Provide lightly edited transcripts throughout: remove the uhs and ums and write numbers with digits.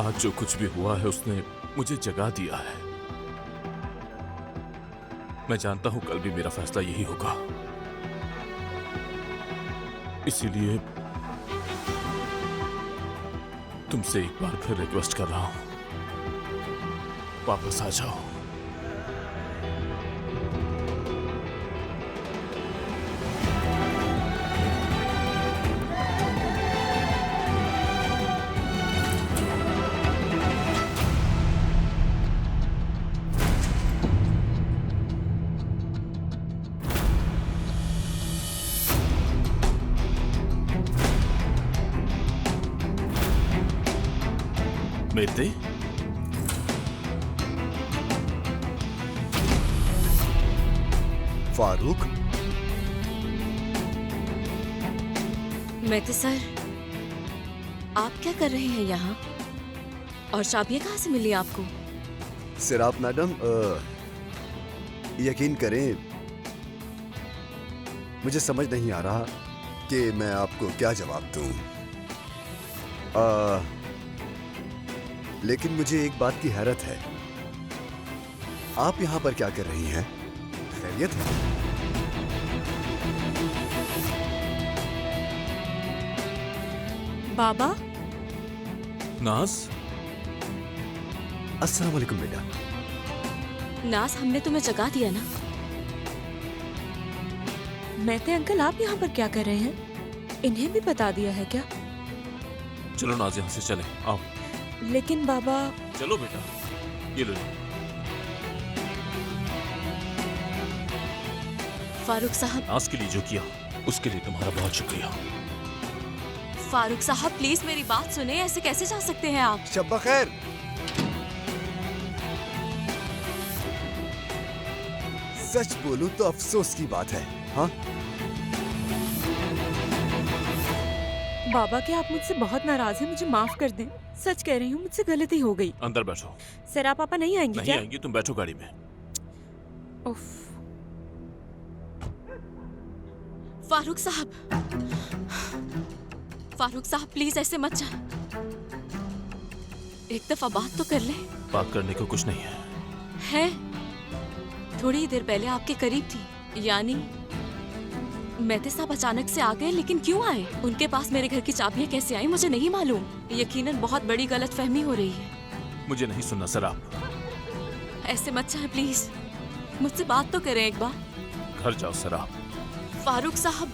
आज जो कुछ भी हुआ है उसने मुझे जगा दिया है। मैं जानता हूं कल भी मेरा फैसला यही होगा, इसीलिए तुमसे एक बार फिर रिक्वेस्ट कर रहा हूं, वापस आ जाओ। मेरे फारूक, मेहते सर, आप क्या कर रहे हैं यहाँ? और चाबियाँ कहाँ से मिली आपको? सिराप मैडम, यकीन करें मुझे समझ नहीं आ रहा कि मैं आपको क्या जवाब दूं। लेकिन मुझे एक बात की हैरत है, आप यहाँ पर क्या कर रही हैं? खैरियत है? बाबा? नाज, अस्सलाम वालेकुम बेटा। नाज, हमने तुम्हें जगा दिया ना? मेहते अंकल, आप यहाँ पर क्या कर रहे हैं? इन्हें भी बता दिया है क्या? चलो नाज यहाँ से चले, आओ। लेकिन बाबा। चलो बेटा, ये लो। फारूक साहब। नाज के लिए जो किया उसके लिए तुम्हारा बहुत शुक्रिया। फारूक साहब प्लीज मेरी बात सुने, ऐसे कैसे जा सकते हैं आप? शब्बा खैर। सच बोलूं तो अफसोस की बात है। हाँ बाबा, क्या आप मुझसे बहुत नाराज हैं? मुझे माफ कर दें, सच कह रही हूँ, मुझसे गलती हो गई। अंदर बैठो। सरा पापा नहीं आएंगे नहीं क्या? आएंगी, तुम बैठो गाड़ी में। उफ। फारूक साहब, फारूक साहब प्लीज ऐसे मत जा। एक दफा बात तो कर ले। बात करने को कुछ नहीं है। थोड़ी देर पहले आपके करीब थी, यानी मेहते साहब अचानक से आ गए, लेकिन क्यों आए? उनके पास मेरे घर की चाबियां कैसे आई मुझे नहीं मालूम। यकीनन बहुत बड़ी गलतफहमी हो रही है। मुझे नहीं सुनना सराप। ऐसे मत जाए प्लीज, मुझसे बात तो करें एक बार। घर जाओ सराप। फारूक साहब।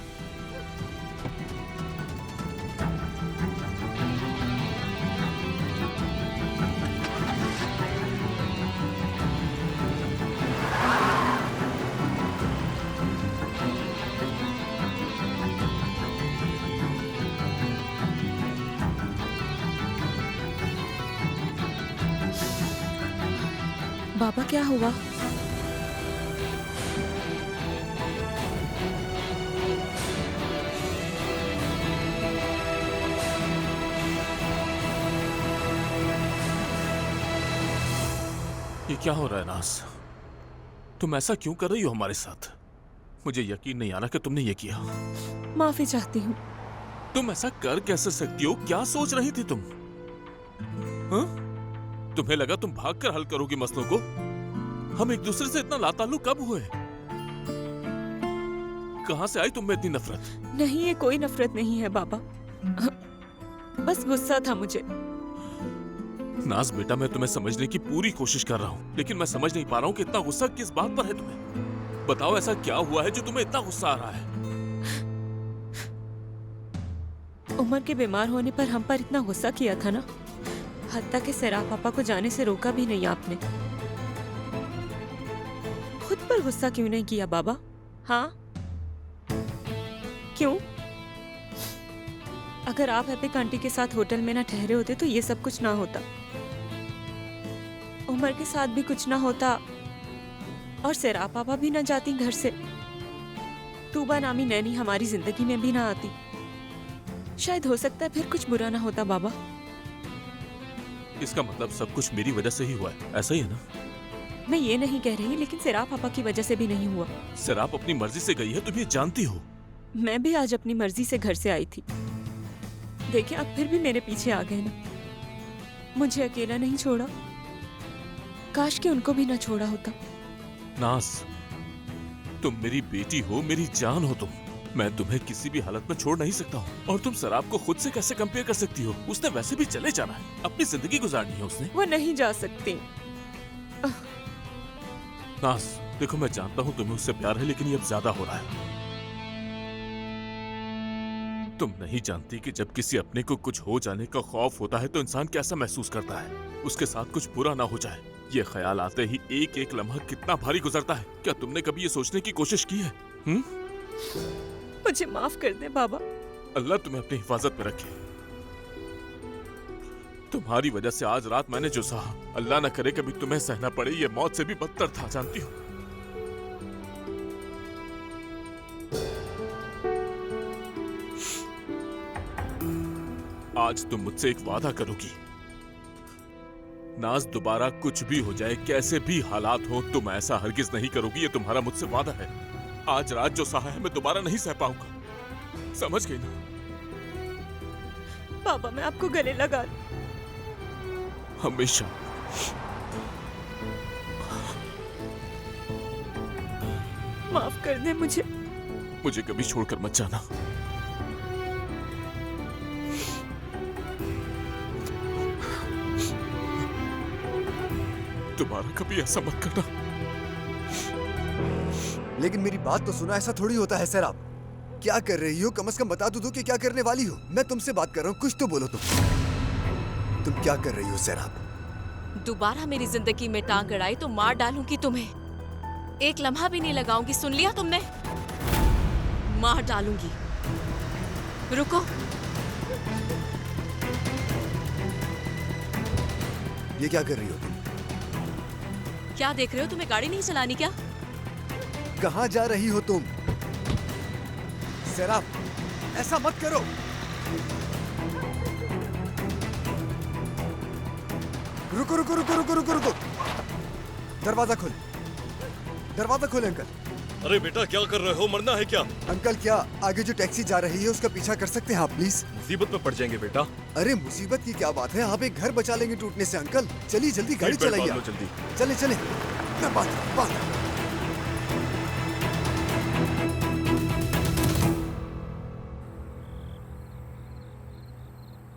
बाबा क्या हुआ? ये क्या हो रहा है नाज? तुम ऐसा क्यों कर रही हो हमारे साथ? मुझे यकीन नहीं आ रहा कि तुमने ये किया। माफी चाहती हूँ। तुम ऐसा कर कैसे सकती हो? क्या सोच रही थी तुम? हाँ? तुम्हें लगा तुम भागकर हल करोगी मसलों को? हम एक दूसरे से इतना लाताल्लुक कब हुए? कहां से आई तुम में इतनी नफरत? नहीं, ये कोई नफरत नहीं है बाबा, बस गुस्सा था मुझे। नाज बेटा, मैं तुम्हें समझने की पूरी कोशिश कर रहा हूँ, लेकिन मैं समझ नहीं पा रहा हूँ कि इतना गुस्सा किस बात पर है तुम्हें। बताओ ऐसा क्या हुआ है जो तुम्हें इतना गुस्सा आ रहा है? उमर के बीमार होने पर हम पर इतना गुस्सा किया था ना, हत्ता के सरा पापा को जाने से रोका भी नहीं आपने। खुद पर गुस्सा क्यों नहीं किया बाबा? हाँ क्यों? अगर आप एपिक आंटी के साथ होटल में ना ठहरे होते तो ये सब कुछ ना होता, उमर के साथ भी कुछ ना होता, और सरा पापा भी ना जाती घर से। तूबा नामी नैनी हमारी जिंदगी में भी ना आती। शायद हो सकता है फिर कुछ बुरा ना होता बाबा। इसका मतलब सब कुछ मेरी वजह से ही हुआ है, ऐसा ही है ना? मैं ये नहीं कह रही, लेकिन सिराप पापा की वजह से भी नहीं हुआ। सिराप अपनी मर्जी से गई है, तुम ये जानती हो। मैं भी आज अपनी मर्जी से घर से आई थी, देखिए आप फिर भी मेरे पीछे आ गए ना। मुझे अकेला नहीं छोड़ा, काश कि उनको भी ना छोड़ा होता। नाज, तुम मेरी बेटी हो, मेरी जान हो तुम। मैं तुम्हें किसी भी हालत में छोड़ नहीं सकता हूँ। और तुम शराब को खुद से कैसे कंपेयर कर सकती हो? उसने वैसे भी चले जाना है, अपनी जिंदगी गुजारनी है उसने। वो नहीं जा सकती। नाज, देखो मैं जानता हूँ तुम्हें उससे प्यार है, लेकिन ये अब ज्यादा हो रहा है। तुम नहीं जानती कि जब किसी अपने को कुछ हो जाने का खौफ होता है तो इंसान कैसा महसूस करता है। उसके साथ कुछ बुरा ना हो जाए, ये ख्याल आते ही एक एक लम्हा कितना भारी गुजरता है। क्या तुमने कभी ये सोचने की कोशिश की है? मुझे माफ कर दे बाबा। अल्लाह तुम्हें अपनी हिफाजत में रखे। तुम्हारी वजह से आज रात मैंने जो सहा, अल्लाह न करे कभी तुम्हें सहना पड़े। ये मौत से भी बदतर था, जानती हो। आज तुम मुझसे एक वादा करोगी? नाज, दोबारा कुछ भी हो जाए, कैसे भी हालात हो, तुम ऐसा हरगिज नहीं करोगी। ये तुम्हारा मुझसे वादा है। आज रात जो सहा है मैं दोबारा नहीं सह पाऊंगा, समझ गई ना? बाबा मैं आपको गले लगा हमेशा। माफ कर दे मुझे। मुझे कभी छोड़कर मत जाना। दोबारा कभी ऐसा मत करना। लेकिन मेरी बात तो सुना, ऐसा थोड़ी होता है। सर आप क्या कर रही हो? कम से कम बता दो कि क्या करने वाली हो। मैं तुमसे बात कर रहा हूँ, कुछ तो बोलो तुम क्या कर रही हो? सर आप दोबारा मेरी जिंदगी में टांग अड़ाई तो मार डालूंगी तुम्हें। एक लम्हा भी नहीं लगाऊंगी, सुन लिया तुमने? मार डालूंगी। रुको। ये क्या कर रही हो तुम? क्या देख रहे हो? तुम्हें गाड़ी नहीं चलानी क्या? कहाँ जा रही हो तुम? सैराब, ऐसा मत करो। रुको रुको रुको रुको रुको रुको। दरवाजा खोल, दरवाजा खोले अंकल। अरे बेटा क्या कर रहे हो? मरना है क्या? अंकल क्या आगे जो टैक्सी जा रही है उसका पीछा कर सकते हैं आप प्लीज? मुसीबत में पड़ जाएंगे बेटा। अरे मुसीबत की क्या बात है, आप एक घर बचा लेंगे टूटने से। अंकल चलिए जल्दी गाड़ी सीट बेल्ट चलाइए। बांध लो जल्दी। चले चले। बात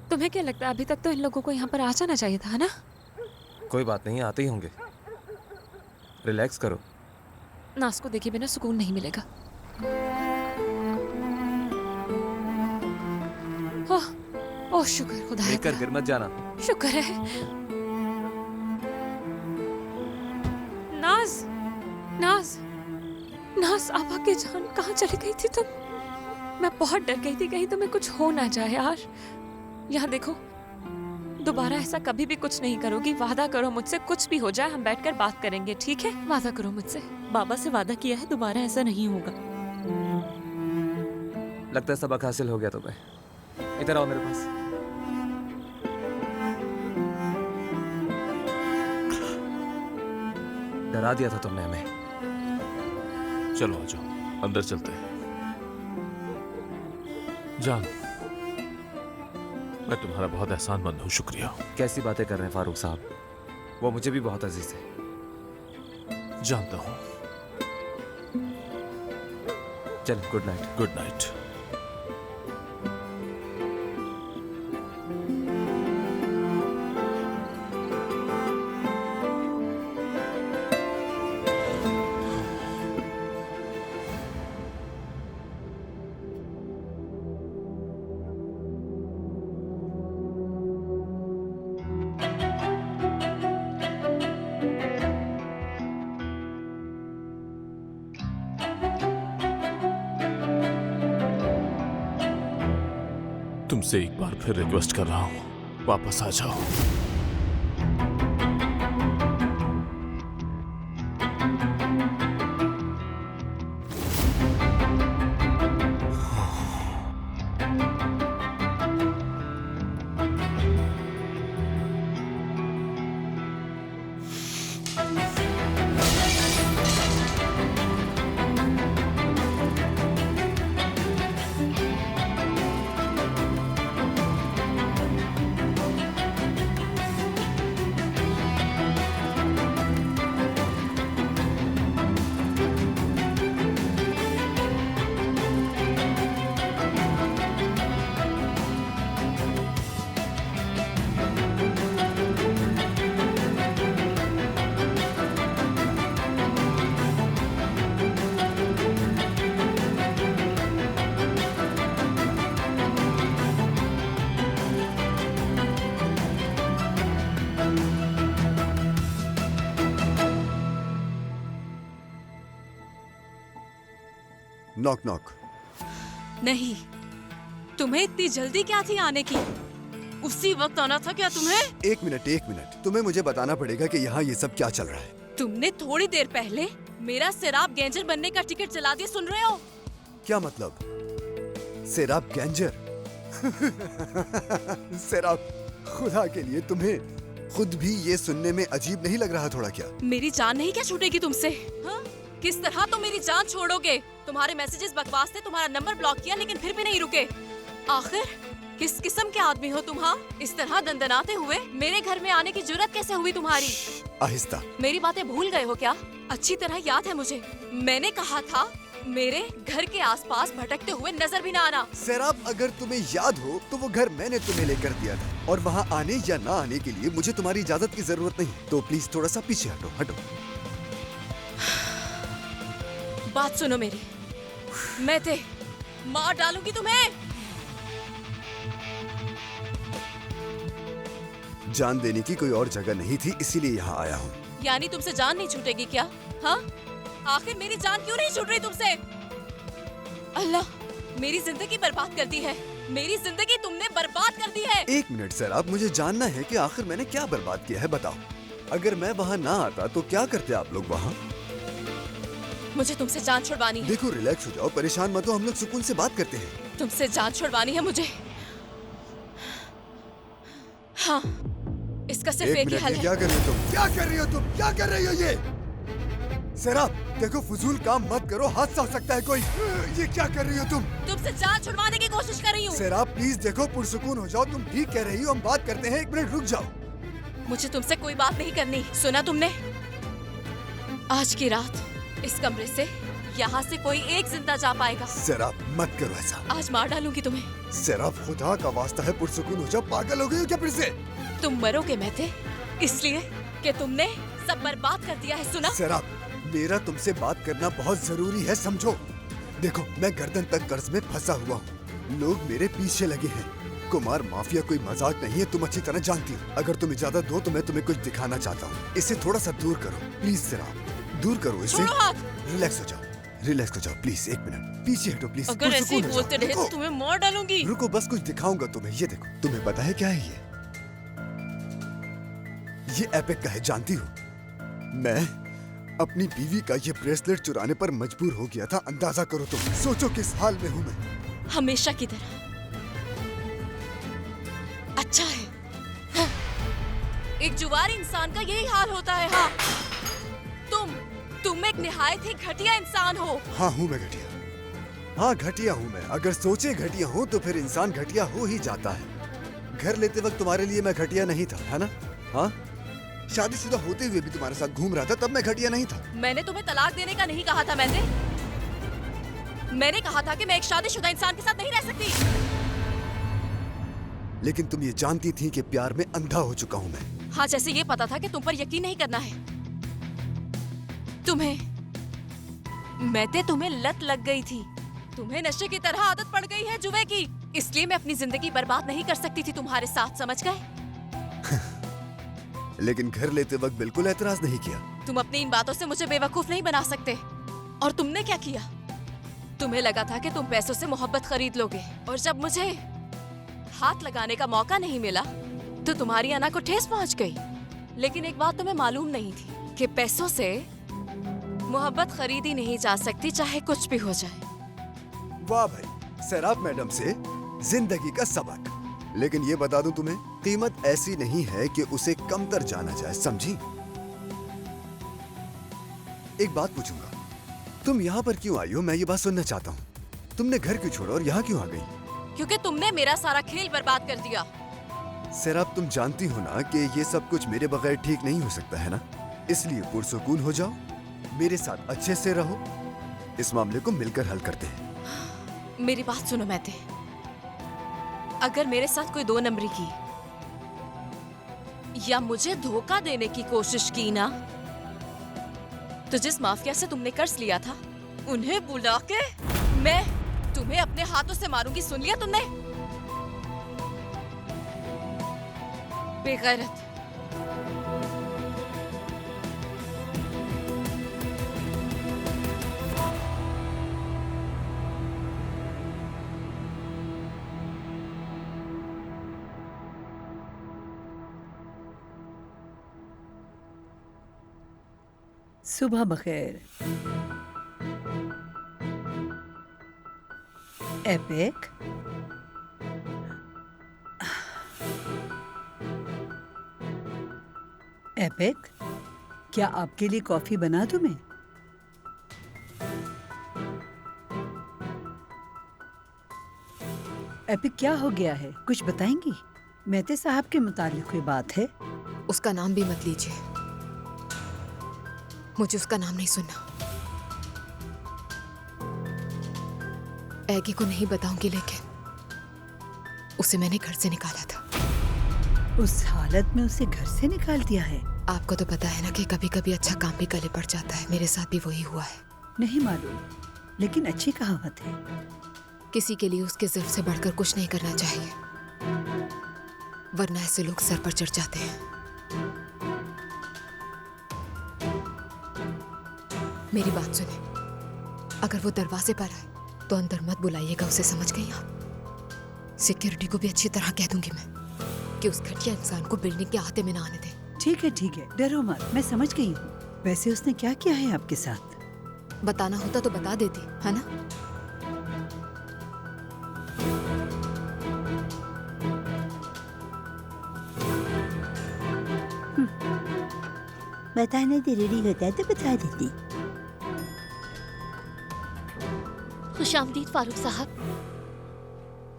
तुम्हें क्या लगता है अभी तक तो इन लोगों को यहाँ पर आ जाना चाहिए था, है ना? कोई बात नहीं, आते ही होंगे। रिलैक्स करो। नाज को देखे बिना सुकून नहीं मिलेगा। ओह शुक्र खुदा है लेकर तेरा। गिर मत जाना। शुक्र है। नाज, नाज, नाज आपा की जान, कहाँ चली गई थी तुम? मैं बहुत डर गई थी कहीं तुम्हें कुछ हो ना जाए यार। यहाँ देखो, दोबारा ऐसा कभी भी कुछ नहीं करोगी। वादा करो मुझसे, कुछ भी हो जाए हम बैठकर बात करेंगे, ठीक है? वादा करो मुझसे। बाबा से वादा किया है, दोबारा ऐसा नहीं होगा। लगता है सबक हासिल हो गया तुम्हें। इधर आओ मेरे पास। डरा दिया था तुमने हमें। चलो आ जाओ, अंदर चलते हैं। जान, मैं तुम्हारा बहुत एहसानमंद हूँ, शुक्रिया। कैसी बातें कर रहे हैं फारूक साहब? वो मुझे भी बहुत अजीज है। जानता हूँ। चल, गुड नाइट। Good night. तुमसे एक बार फिर रिक्वेस्ट कर रहा हूं, वापस आ जाओ। Knock knock. नहीं, तुम्हें इतनी जल्दी क्या थी आने की? उसी वक्त आना था क्या तुम्हें? एक मिनट, तुम्हें मुझे बताना पड़ेगा कि यहाँ ये सब क्या चल रहा है। तुमने थोड़ी देर पहले मेरा सिराब गैंजर बनने का टिकट जला दिया, सुन रहे हो? क्या मतलब? सिराब गैंजर? सिराब, खुदा के लिए तुम्हें खुद भी ये सुनने में अजीब नहीं लग रहा थोड़ा क्या? मेरी जान नहीं क्या छूटेगी तुमसे? हाँ? किस तरह तुम मेरी जान छोड़ोगे? तुम्हारे मैसेजेस बकवास थे, तुम्हारा नंबर ब्लॉक किया लेकिन फिर भी नहीं रुके। आखिर किस किस्म के आदमी हो तुम? हाँ, इस तरह दंदनाते हुए मेरे घर में आने की जुर्रत कैसे हुई तुम्हारी? आहिस्ता। मेरी बातें भूल गए हो क्या? अच्छी तरह याद है मुझे, मैंने कहा था मेरे घर के आसपास भटकते हुए नजर भी ना आना। सैराब, अगर तुम्हें याद हो तो वो घर मैंने तुम्हें लेकर दिया था और वहाँ आने या ना आने के लिए मुझे तुम्हारी इजाजत की जरूरत नहीं, तो प्लीज थोड़ा सा पीछे हटो हटो। बात सुनो मेरी, मैं ते मार डालूंगी तुम्हें। जान देने की कोई और जगह नहीं थी, इसीलिए यहाँ आया हूँ। यानी तुमसे जान नहीं छूटेगी क्या? हाँ, आखिर मेरी जान क्यों नहीं छूट रही तुमसे? अल्लाह, मेरी जिंदगी बर्बाद कर दी है, मेरी जिंदगी तुमने बर्बाद कर दी है। एक मिनट सैराब, मुझे जानना है कि आखिर मैंने क्या बर्बाद किया है, बताओ। अगर मैं वहाँ ना आता तो क्या करते आप लोग वहाँ? मुझे तुमसे जान छुड़वानी है। देखो, रिलैक्स हो जाओ, परेशान मत हो, हम लोग सुकून से बात करते हैं। तुमसे जान छुड़वानी है मुझे। हाँ, इसका सिर्फ एक ही हल है। क्या कर रही हो तुम? क्या कर रही हो तुम? क्या कर रही हो ये? सैराब, देखो फजूल काम मत करो, हादसा हो सकता है कोई। ये क्या कर रही हो तुम? तुमसे जान छुड़वाने की कोशिश कर रही हूँ। सैराब प्लीज देखो, पुरसुकून हो जाओ, तुम ठीक कह रही हो, हम बात करते हैं, एक मिनट रुक जाओ। मुझे तुमसे कोई बात नहीं करनी, सुना तुमने? आज की रात इस कमरे से, यहाँ से कोई एक जिंदा जा पाएगा। सैराब मत करो ऐसा। आज मार डालूंगी तुम्हें। सैराब, खुदा का वास्ता है, पुरसुकून हो जाओ। पागल हो गई हो क्या फिर से? तुम मरोगे मैं थे, इसलिए कि तुमने सब बर्बाद कर दिया है, सुना? सैराब, मेरा तुमसे बात करना बहुत जरूरी है, समझो। देखो, मैं गर्दन तक कर्ज में फंसा हुआ हूँ, लोग मेरे पीछे लगे हैं। कुमार माफिया कोई मजाक नहीं है, तुम अच्छी तरह जानती हो। अगर तुम इजाजत दो तो मैं तुम्हें कुछ दिखाना चाहता हूँ। इसे थोड़ा सा दूर करो प्लीज सैराब, दूर करो इसे। छोड़ो हाथ। रिलैक्स हो जाओ, रिलैक्स हो जाओ प्लीज, एक मिनट पीछे हटो प्लीज। अगर ऐसे ही पुरसुकून हो बोलते जाओ। रहे तो देखो, तुम्हें मार डालूंगी। रुको, बस कुछ दिखाऊंगा तुम्हें। ये देखो, तुम्हें पता है क्या है ये एपिक का है, जानती हो? मैं अपनी बीवी का ये ब्रेसलेट चुराने पर मजबूर हो गया था, अंदाजा करो तुम। सोचो किस हाल में हूँ मैं। हमेशा की तरह। अच्छा है, हाँ। एक जुआरी इंसान का यही हाल होता है। हाँ, तुम एक निहायत ही घटिया इंसान हो। हाँ हूँ मैं घटिया, हाँ घटिया हूँ मैं। अगर सोचे घटिया हूँ तो फिर इंसान घटिया हो ही जाता है। घर लेते वक्त तुम्हारे लिए मैं घटिया नहीं था, है ना? हाँ, शादीशुदा होते हुए भी तुम्हारे साथ घूम रहा था, तब मैं घटिया नहीं था। मैंने तुम्हें तलाक देने का नहीं कहा था। मैंने कहा था कि मैं एक शादीशुदा इंसान के साथ नहीं रह सकती। लेकिन तुम ये जानती थी कि प्यार में अंधा हो चुका हूँ मैं। हाँ, जैसे ये पता था कि तुम पर यकीन नहीं करना है। तुम्हें लत लग गई थी, तुम्हें नशे की तरह आदत पड़ गई है जुए की, इसलिए मैं अपनी जिंदगी बर्बाद नहीं कर सकती थी तुम्हारे साथ, समझ गए? लेकिन घर लेते वक्त बिल्कुल एतराज नहीं किया। तुम अपनी इन बातों से मुझे बेवकूफ नहीं बना सकते। और तुमने क्या किया? तुम्हें लगा था कि तुम पैसों से मोहब्बत खरीद लोगे, और जब मुझे हाथ लगाने का मौका नहीं मिला तो तुम्हारी अना को ठेस पहुंच गई। लेकिन एक बात तुम्हें मालूम नहीं थी कि पैसों से मोहब्बत खरीदी नहीं जा सकती, चाहे कुछ भी हो जाए। वाह भाई, सैराब मैडम से जिंदगी का सबक। लेकिन ये बता दूं तुम्हें, कीमत ऐसी नहीं है कि उसे कमतर जाना जाए, समझी? एक बात पूछूंगा, तुम यहाँ पर क्यों आई हो? मैं ये बात सुनना चाहता हूँ। तुमने घर क्यों छोड़ा और यहाँ क्यों आ गई? क्योंकि तुमने मेरा सारा खेल बर्बाद कर दिया। सैराब, तुम जानती हो ना कि ये सब कुछ मेरे बगैर ठीक नहीं हो सकता है ना? इसलिए पुरसुकून हो जाओ, मेरे साथ अच्छे से रहो, इस मामले को मिलकर हल करते हैं। मेरी बात सुनो मैते, अगर मेरे साथ कोई दो नंबरी की या मुझे धोखा देने की कोशिश की ना, तो जिस माफिया से तुमने कर्ज लिया था उन्हें बुला के मैं तुम्हें अपने हाथों से मारूंगी, सुन लिया तुमने? बेगैरत। सुबह बखैर। एपिक, एपिक, क्या आपके लिए कॉफी बना दूं मैं? एपिक, क्या हो गया है? कुछ बताएंगी? मेहते साहब के मुतालिक कोई बात है? उसका नाम भी मत लीजिए, मुझे उसका नाम नहीं सुनना। ऐगी को नहीं बताऊंगी, लेकिन उसे मैंने घर से निकाला था। उस हालत में उसे घर से निकाल दिया है? आपको तो पता है ना कि कभी कभी अच्छा काम भी गले पड़ जाता है। मेरे साथ भी वही हुआ है। नहीं मालूम, लेकिन अच्छी कहावत है। किसी के लिए उसके ज़िल्फ से बढ़कर कुछ नहीं करना चाहिए, वरना ऐसे लोग सर पर चढ़ जाते हैं। मेरी बात सुने, अगर वो दरवाजे पर आए तो अंदर मत बुलाइएगा उसे, समझ गई आप? सिक्योरिटी को भी अच्छी तरह कह दूंगी मैं कि उस घटिया इंसान को बिल्डिंग के अहाते में ना आने दे। ठीक है, डरो मत, मैं समझ गई हूँ। वैसे उसने क्या किया है आपके साथ? बताना होता तो बता देती, है ना? बताना जरूरी होता है तो बता देती। खुशामदीद फारूक साहब।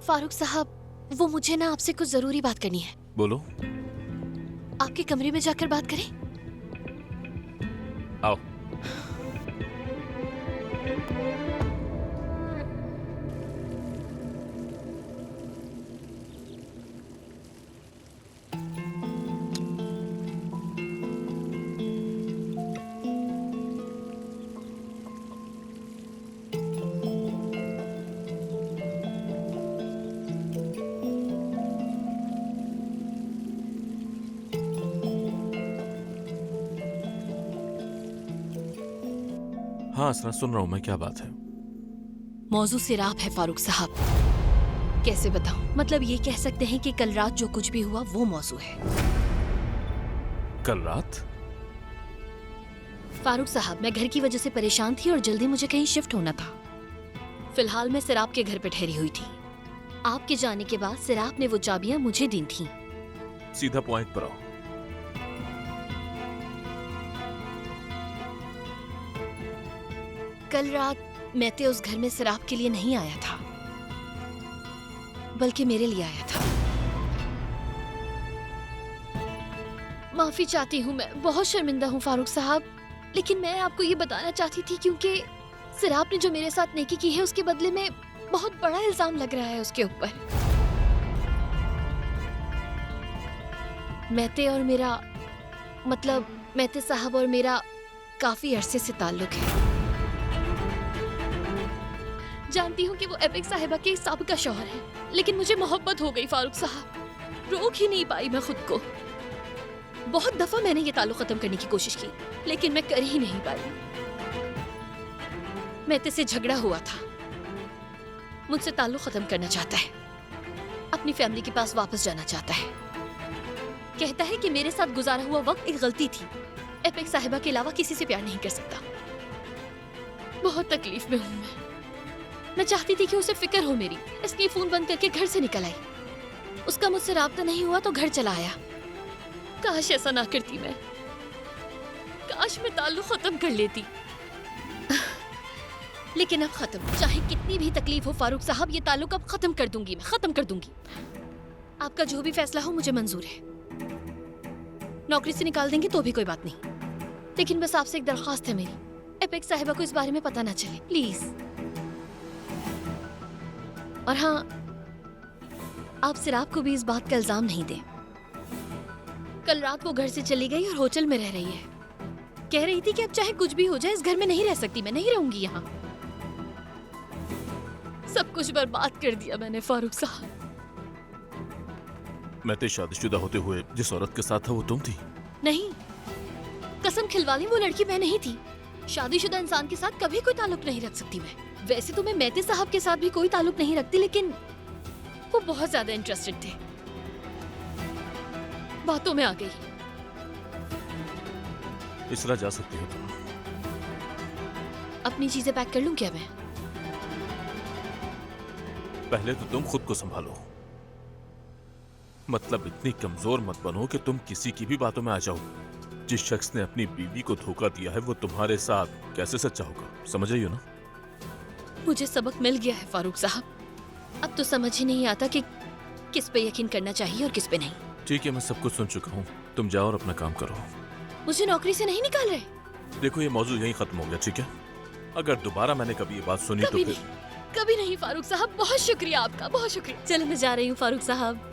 फारूक साहब, वो मुझे ना आपसे कुछ जरूरी बात करनी है। बोलो। आपके कमरे में जाकर बात करें? आओ। हाँ असरा, सुन रहा हूँ मैं। क्या बात है? मौजू सिराप है फारूक साहब। कैसे बताऊं? मतलब ये कह सकते हैं कि कल रात जो कुछ भी हुआ वो मौजू है। कल रात? फारूक साहब, मैं घर की वजह से परेशान थी और जल्दी मुझे कहीं शिफ्ट होना था। फिलहाल मैं सिराप के घर पे ठहरी हुई थी। आपके जाने के बाद सिराप ने वो चाबियां मुझे दी थी। सीधा पॉइंट पर आओ। कल रात मैते उस घर में सिराप के लिए नहीं आया था, बल्कि मेरे लिए आया था। माफी चाहती हूँ, मैं बहुत शर्मिंदा हूँ फारूक साहब, लेकिन मैं आपको ये बताना चाहती थी क्योंकि सिराप ने जो मेरे साथ नेकी की है उसके बदले में बहुत बड़ा इल्जाम लग रहा है उसके ऊपर। मैते और मेरा, मतलब मैते साहब और मेरा काफी अरसे से ताल्लुक है। जानती हूँ कि वो एपिक साहिबा के साबिका शौहर है, लेकिन मुझे मोहब्बत हो गई फारूक साहब। रोक ही नहीं पाई मैं खुद को। बहुत दफा मैंने ये ताल्लुक खत्म करने की कोशिश की, लेकिन मैं कर ही नहीं पाई। मैते से झगड़ा हुआ था, मुझसे ताल्लुक खत्म करना चाहता है, अपनी फैमिली के पास वापस जाना चाहता है। कहता है कि मेरे साथ गुजारा हुआ वक्त एक गलती थी, एपिक साहिबा के अलावा किसी से प्यार नहीं कर सकता। बहुत तकलीफ में हूँ मैं चाहती थी कि उसे फिक्र हो मेरी, इसलिए फोन बंद करके घर से निकल आई। उसका मुझसे राब्ता नहीं हुआ तो घर चला आया। काश ऐसा ना करती मैं, काश मैं ताल्लुक खत्म कर लेती। लेकिन अब खत्म, चाहे कितनी भी तकलीफ हो फारूक साहब, ये ताल्लुक अब खत्म कर दूंगी, मैं खत्म कर दूंगी। आपका जो भी फैसला हो मुझे मंजूर है। नौकरी से निकाल देंगे तो भी कोई बात नहीं, लेकिन बस आपसे एक दरख्वास्त है मेरी, एपिक साहिबा को इस बारे में पता ना चले, प्लीज। और हाँ, आप सिराप को भी इस बात का इल्जाम नहीं दें। कल रात वो घर से चली गई और होटल में रह रही है। कह रही थी कि अब चाहे कुछ भी हो जाए इस घर में नहीं रह सकती, मैं नहीं रहूंगी यहाँ। सब कुछ बर्बाद कर दिया मैंने फारूक साहब। मैते शादीशुदा होते हुए जिस औरत के साथ था वो तुम थी? नहीं, कसम खिलवा ली, वो लड़की मैं नहीं थी। शादीशुदा इंसान के साथ कभी कोई ताल्लुक नहीं रख सकती मैं। वैसे तो मैं मैते साहब के साथ भी कोई ताल्लुक नहीं रखती, लेकिन वो बहुत ज्यादा इंटरेस्टेड थे, बातों में आ गई। इसरा जा सकती हो तुम। अपनी चीजें पैक कर लूं क्या मैं? पहले तो तुम खुद को संभालो। मतलब इतनी कमजोर मत बनो कि तुम किसी की भी बातों में आ जाओ। जिस शख्स ने अपनी बीवी को धोखा दिया है वो तुम्हारे साथ कैसे सच्चा होगा, समझ रही हो ना? मुझे सबक मिल गया है फारूक साहब। अब तो समझ ही नहीं आता कि किस पे यकीन करना चाहिए और किस पे नहीं। ठीक है, मैं सब कुछ सुन चुका हूँ, तुम जाओ और अपना काम करो। मुझे नौकरी से नहीं निकाल रहे? देखो ये मौजूद यहीं खत्म हो गया, ठीक है? अगर दोबारा मैंने कभी ये बात सुनी कभी तो फिर नहीं, कभी नहीं फारूक साहब। बहुत शुक्रिया आपका, बहुत शुक्रिया। चलो मैं जा रही हूँ फारूक साहब।